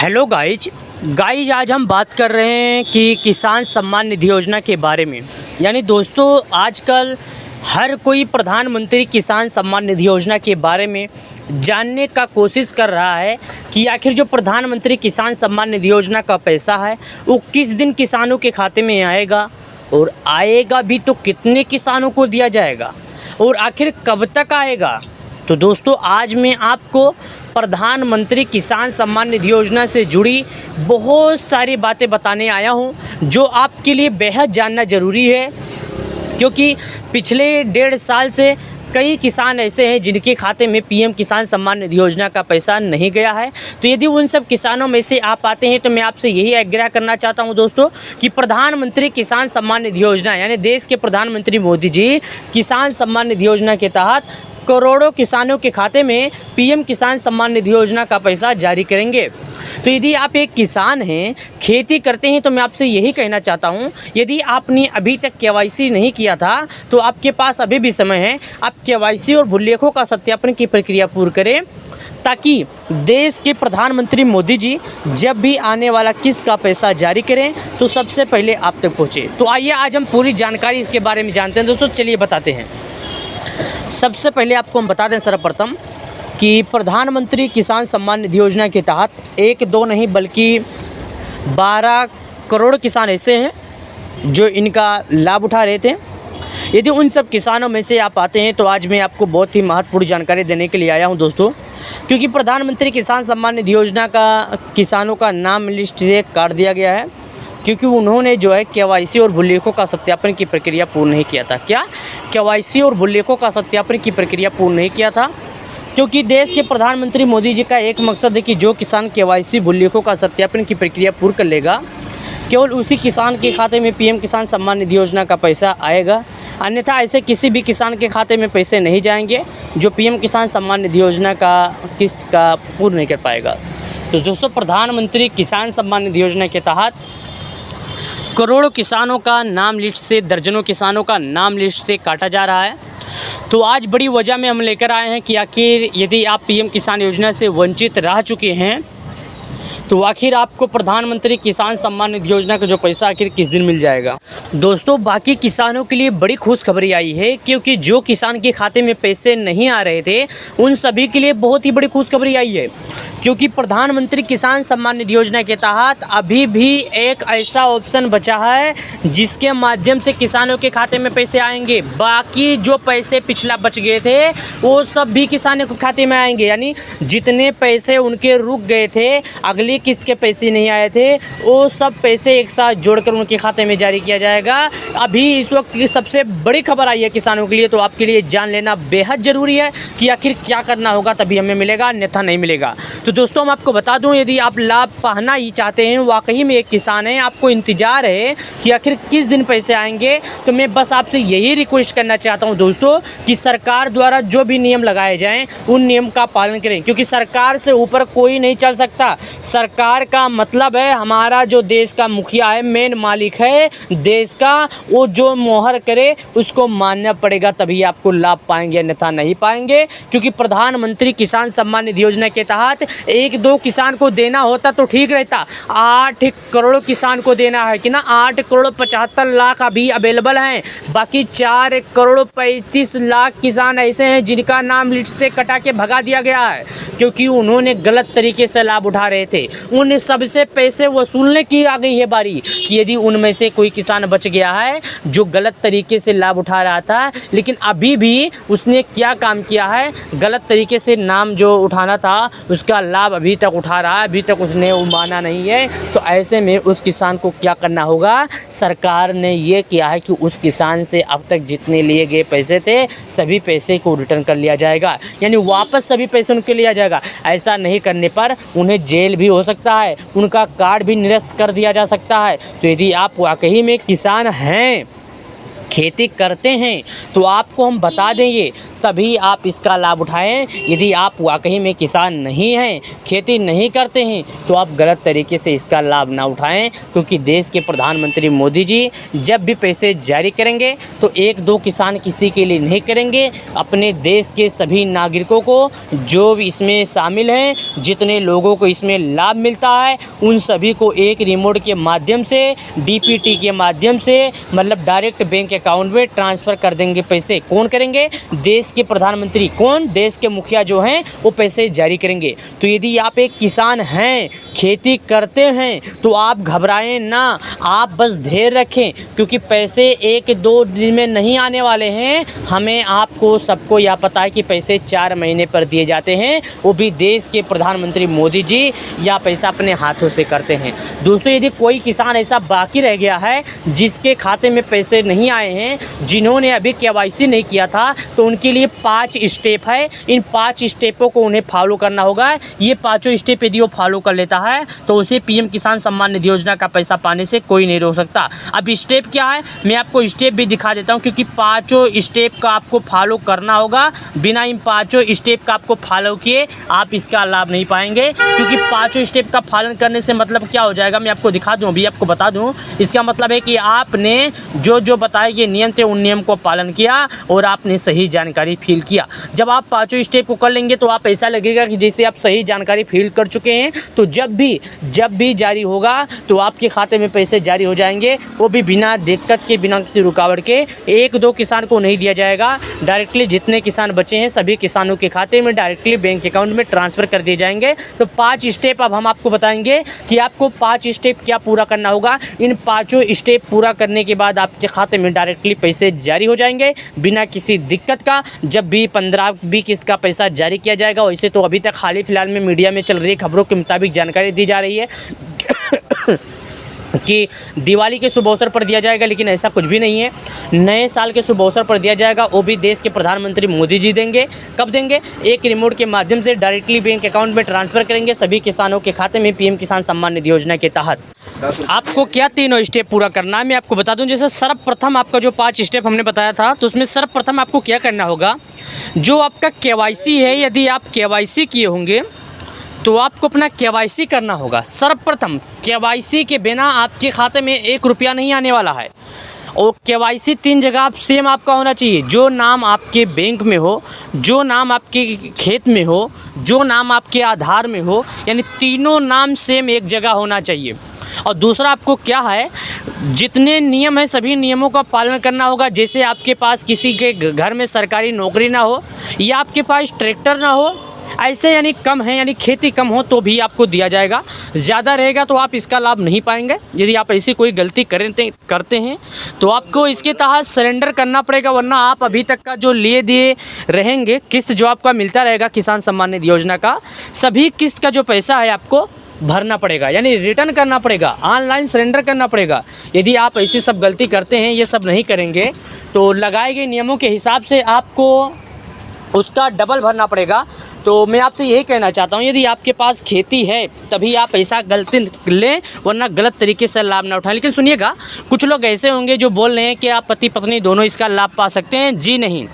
Hello guys आज हम बात कर रहे हैं कि किसान सम्मान निधि योजना के बारे में। यानी दोस्तों आजकल हर कोई प्रधानमंत्री किसान सम्मान निधि योजना के बारे में जानने का कोशिश कर रहा है कि आखिर जो प्रधानमंत्री किसान सम्मान निधि योजना का पैसा है वो किस दिन किसानों के खाते में आएगा, और आएगा भी तो कितने किसानों को दिया जाएगा, और आखिर कब तक आएगा। तो दोस्तों आज मैं आपको प्रधानमंत्री किसान सम्मान निधि योजना से जुड़ी बहुत सारी बातें बताने आया हूं जो आपके लिए बेहद जानना ज़रूरी है, क्योंकि पिछले 1.5 साल से कई किसान ऐसे हैं जिनके खाते में पीएम किसान सम्मान निधि योजना का पैसा नहीं गया है। तो यदि उन सब किसानों में से आप आते हैं तो मैं आपसे यही आग्रह करना चाहता हूं दोस्तों कि प्रधानमंत्री किसान सम्मान निधि योजना यानी देश के प्रधानमंत्री मोदी जी किसान सम्मान निधि योजना के तहत करोड़ों किसानों के खाते में पीएम किसान सम्मान निधि योजना का पैसा जारी करेंगे। तो यदि आप एक किसान हैं, खेती करते हैं, तो मैं आपसे यही कहना चाहता हूं, यदि आपने अभी तक केवाईसी नहीं किया था तो आपके पास अभी भी समय है। आप केवाईसी और भूलेखों का सत्यापन की प्रक्रिया पूरी करें, ताकि देश के प्रधानमंत्री मोदी जी जब भी आने वाला किस्त का पैसा जारी करें तो सबसे पहले आप तक पहुँचे। तो आइए आज हम पूरी जानकारी इसके बारे में जानते हैं दोस्तों। चलिए बताते हैं। सबसे पहले आपको हम बता दें सर्वप्रथम कि प्रधानमंत्री किसान सम्मान निधि योजना के तहत 1-2 नहीं बल्कि 12 करोड़ किसान ऐसे हैं जो इनका लाभ उठा रहे थे। यदि उन सब किसानों में से आप आते हैं तो आज मैं आपको बहुत ही महत्वपूर्ण जानकारी देने के लिए आया हूं दोस्तों, क्योंकि प्रधानमंत्री किसान सम्मान निधि योजना का किसानों का नाम लिस्ट से काट दिया गया है, क्योंकि उन्होंने जो है केवाईसी और भूलेखों का सत्यापन की प्रक्रिया पूर्ण नहीं किया था। क्या केवाईसी और भूलेखों का सत्यापन की प्रक्रिया पूर्ण नहीं किया था? क्योंकि देश के प्रधानमंत्री मोदी जी का एक मकसद है कि जो किसान केवाईसी भूलेखों का सत्यापन की प्रक्रिया पूर्ण कर लेगा, केवल उसी किसान के खाते में पीएम किसान सम्मान निधि योजना का पैसा आएगा। अन्यथा ऐसे किसी भी किसान के खाते में पैसे नहीं जाएंगे जो पीएम किसान सम्मान निधि योजना का किस्त का पूर्ण नहीं कर पाएगा। तो दोस्तों प्रधानमंत्री किसान सम्मान निधि योजना के तहत करोड़ों किसानों का नाम लिस्ट से, दर्जनों किसानों का नाम लिस्ट से काटा जा रहा है। तो आज बड़ी वजह में हम लेकर आए हैं कि आखिर यदि आप पीएम किसान योजना से वंचित रह चुके हैं तो आखिर आपको प्रधानमंत्री किसान सम्मान निधि योजना का जो पैसा आखिर किस दिन मिल जाएगा। दोस्तों बाकी किसानों के लिए बड़ी खुशखबरी आई है, क्योंकि जो किसान के खाते में पैसे नहीं आ रहे थे उन सभी के लिए बहुत ही बड़ी खुशखबरी आई है, क्योंकि प्रधानमंत्री किसान सम्मान निधि योजना के तहत अभी भी एक ऐसा ऑप्शन बचा है जिसके माध्यम से किसानों के खाते में पैसे आएंगे। बाकी जो पैसे पिछला बच गए थे वो सब भी किसानों के खाते में आएंगे। यानी जितने पैसे उनके रुक गए थे, अगली किस्त के पैसे नहीं आए थे, वो सब पैसे एक साथ जोड़कर उनके खाते में जारी किया जाएगा। अभी इस वक्त की सबसे बड़ी खबर आई है किसानों के लिए, तो आपके लिए जान लेना बेहद ज़रूरी है कि आखिर क्या करना होगा तभी हमें मिलेगा, अन्यथा नहीं मिलेगा। तो दोस्तों हम आपको बता दूं, यदि आप लाभ पाना ही चाहते हैं, वाकई में एक किसान है, आपको इंतजार है कि आखिर किस दिन पैसे आएंगे, तो मैं बस आपसे यही रिक्वेस्ट करना चाहता हूं दोस्तों कि सरकार द्वारा जो भी नियम लगाए जाएं उन नियम का पालन करें, क्योंकि सरकार से ऊपर कोई नहीं चल सकता। सरकार का मतलब है हमारा जो देश का मुखिया है, मेन मालिक है देश का, वो जो मोहर करे उसको मानना पड़ेगा, तभी आपको लाभ पाएंगे, अन्यथा नहीं पाएंगे। क्योंकि प्रधानमंत्री किसान सम्मान निधि योजना के तहत 1-2 किसान को देना होता तो ठीक रहता, 8 करोड़ किसान को देना है कि ना। 8 करोड़ 75 लाख अभी अवेलेबल हैं, बाकी 4 करोड़ 35 लाख किसान ऐसे हैं जिनका नाम लिस्ट से कटा के भगा दिया गया है, क्योंकि उन्होंने गलत तरीके से लाभ उठा रहे थे। उन सबसे पैसे वसूलने की आ गई है बारी कि यदि उनमें से कोई किसान बच गया है जो गलत तरीके से लाभ उठा रहा था, लेकिन अभी भी उसने क्या काम किया है, गलत तरीके से नाम जो उठाना था उसका लाभ अभी तक उठा रहा है, अभी तक उसने वो माना नहीं है। तो ऐसे में उस किसान को क्या करना होगा, सरकार ने ये किया है कि उस किसान से अब तक जितने लिए गए पैसे थे सभी पैसे को रिटर्न कर लिया जाएगा, यानी वापस सभी पैसे उनके लिया जाएगा। ऐसा नहीं करने पर उन्हें जेल भी हो सकता है, उनका कार्ड भी निरस्त कर दिया जा सकता है। तो यदि आप वाकई में किसान हैं खेती करते हैं तो आपको हम बता देंगे, तभी आप इसका लाभ उठाएं। यदि आप वाकई में किसान नहीं हैं, खेती नहीं करते हैं, तो आप गलत तरीके से इसका लाभ ना उठाएं, क्योंकि देश के प्रधानमंत्री मोदी जी जब भी पैसे जारी करेंगे तो एक दो किसान किसी के लिए नहीं करेंगे, अपने देश के सभी नागरिकों को जो भी इसमें शामिल हैं, जितने लोगों को इसमें लाभ मिलता है, उन सभी को एक रिमोट के माध्यम से, डीपीटी के माध्यम से, मतलब डायरेक्ट बैंक अकाउंट में ट्रांसफ़र कर देंगे पैसे। कौन करेंगे? देश के प्रधानमंत्री। कौन? देश के मुखिया जो हैं वो पैसे जारी करेंगे। तो यदि आप एक किसान हैं, खेती करते हैं, तो आप घबराएं ना, आप बस धैर्य रखें, क्योंकि पैसे एक दो दिन में नहीं आने वाले हैं। हमें आपको सबको यह पता है कि पैसे 4 महीने पर दिए जाते हैं, वो भी देश के प्रधानमंत्री मोदी जी यह पैसा अपने हाथों से करते हैं। दोस्तों, यदि कोई किसान ऐसा बाकी रह गया है जिसके खाते में पैसे नहीं आए हैं, जिन्होंने अभी केवाईसी नहीं किया था, तो उनके लिए 5 स्टेप है। इन 5 स्टेपों को उन्हें फॉलो करना होगा। ये 5 स्टेप यदि वो फॉलो कर लेता है तो उसे पीएम किसान सम्मान निधि योजना का पैसा पाने से कोई नहीं रोक सकता। अब स्टेप क्या है, मैं आपको स्टेप भी दिखा देता हूँ, क्योंकि 5 स्टेप का आपको फॉलो करना होगा। बिना इन 5 स्टेप का आपको फॉलो किए आप इसका लाभ नहीं पाएंगे, क्योंकि 5 स्टेप का पालन करने से मतलब क्या हो जाएगा, मैं आपको दिखा दूँ, अभी आपको बता दूँ। इसका मतलब है कि आपने जो बताए गए नियम थे उन नियम को पालन किया और आपने सही जानकारी फिल किया। जब आप 5 स्टेप को कर लेंगे तो आप ऐसा लगेगा कि जैसे आप सही जानकारी फिल कर चुके हैं। तो जब भी जारी होगा तो आपके खाते में पैसे जारी हो जाएंगे, वो भी बिना दिक्कत के, बिना किसी रुकावट के। एक दो किसान को नहीं दिया जाएगा, डायरेक्टली जितने किसान बचे हैं सभी किसानों के खाते में डायरेक्टली बैंक अकाउंट में ट्रांसफ़र कर दिए जाएंगे। तो 5 स्टेप अब हम आपको बताएंगे कि आपको 5 स्टेप क्या पूरा करना होगा। इन 5 स्टेप पूरा करने के बाद आपके खाते में डायरेक्टली पैसे जारी हो जाएंगे बिना किसी दिक्कत का। जब भी 15-20 का पैसा जारी किया जाएगा, वैसे तो अभी तक हाल ही फिलहाल में मीडिया में चल रही खबरों के मुताबिक जानकारी दी जा रही है कि दिवाली के शुभ अवसर पर दिया जाएगा, लेकिन ऐसा कुछ भी नहीं है। नए साल के शुभ अवसर पर दिया जाएगा, वो भी देश के प्रधानमंत्री मोदी जी देंगे। कब देंगे? एक रिमोट के माध्यम से डायरेक्टली बैंक अकाउंट में ट्रांसफ़र करेंगे सभी किसानों के खाते में पीएम किसान सम्मान निधि योजना के तहत। आपको क्या 3 स्टेप पूरा करना है मैं आपको बता दूं। जैसे सर्वप्रथम आपका जो 5 स्टेप हमने बताया था, तो उसमें सर्वप्रथम आपको क्या करना होगा, जो आपका केवाईसी है, यदि आप केवाईसी किए होंगे तो आपको अपना केवाईसी करना होगा। सर्वप्रथम केवाईसी के बिना आपके खाते में 1 रुपया नहीं आने वाला है। और केवाईसी 3 जगह आप सेम आपका होना चाहिए। जो नाम आपके बैंक में हो, जो नाम आपके खेत में हो, जो नाम आपके आधार में हो, यानी तीनों नाम सेम एक जगह होना चाहिए। और दूसरा आपको क्या है, जितने नियम हैं सभी नियमों का पालन करना होगा। जैसे आपके पास किसी के घर में सरकारी नौकरी ना हो, या आपके पास ट्रैक्टर ना हो, ऐसे यानी कम है, यानी खेती कम हो तो भी आपको दिया जाएगा। ज़्यादा रहेगा तो आप इसका लाभ नहीं पाएंगे। यदि आप ऐसी कोई गलती करते हैं तो आपको इसके तहत सरेंडर करना पड़ेगा, वरना आप अभी तक का जो लिए दिए रहेंगे, किस्त जो आपका मिलता रहेगा किसान सम्मान निधि योजना का, सभी किस्त का जो पैसा है आपको भरना पड़ेगा, यानी रिटर्न करना पड़ेगा, ऑनलाइन सरेंडर करना पड़ेगा। यदि आप ऐसी सब गलती करते हैं, ये सब नहीं करेंगे, तो लगाए गए नियमों के हिसाब से आपको उसका डबल भरना पड़ेगा। तो मैं आपसे यही कहना चाहता हूँ, यदि आपके पास खेती है तभी आप ऐसा गलती लें, वरना गलत तरीके से लाभ ना उठाएं। लेकिन सुनिएगा, कुछ लोग ऐसे होंगे जो बोल रहे हैं कि आप पति पत्नी दोनों इसका लाभ पा सकते हैं। जी नहीं,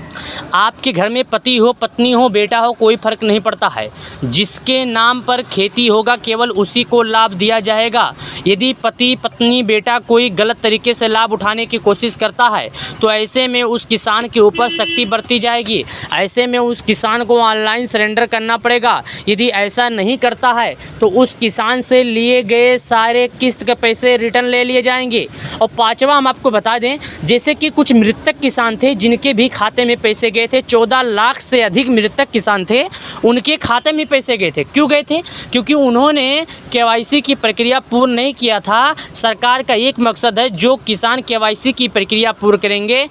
आपके घर में पति हो, पत्नी हो, बेटा हो, कोई फ़र्क नहीं पड़ता है। जिसके नाम पर खेती होगा केवल उसी को लाभ दिया जाएगा। यदि पति पत्नी बेटा कोई गलत तरीके से लाभ उठाने की कोशिश करता है तो ऐसे में उस किसान के ऊपर सख्ती बरती जाएगी। ऐसे में उस किसान को ऑनलाइन सरेंडर करना पड़ेगा। यदि ऐसा नहीं करता है तो उस किसान से लिए गए सारे किस्त के पैसे रिटर्न ले लिए जाएंगे। और 5वां हम आपको बता दें, जैसे कि कुछ मृतक किसान थे जिनके भी खाते में पैसे गए थे, 14 लाख से अधिक मृतक किसान थे, उनके खाते में पैसे गए थे। क्यों गए थे? क्योंकि उन्होंने केवाईसी की प्रक्रिया पूर्ण नहीं किया था। सरकार का एक मकसद है, जो किसान केवाईसी की प्रक्रिया पूर्ण करेंगे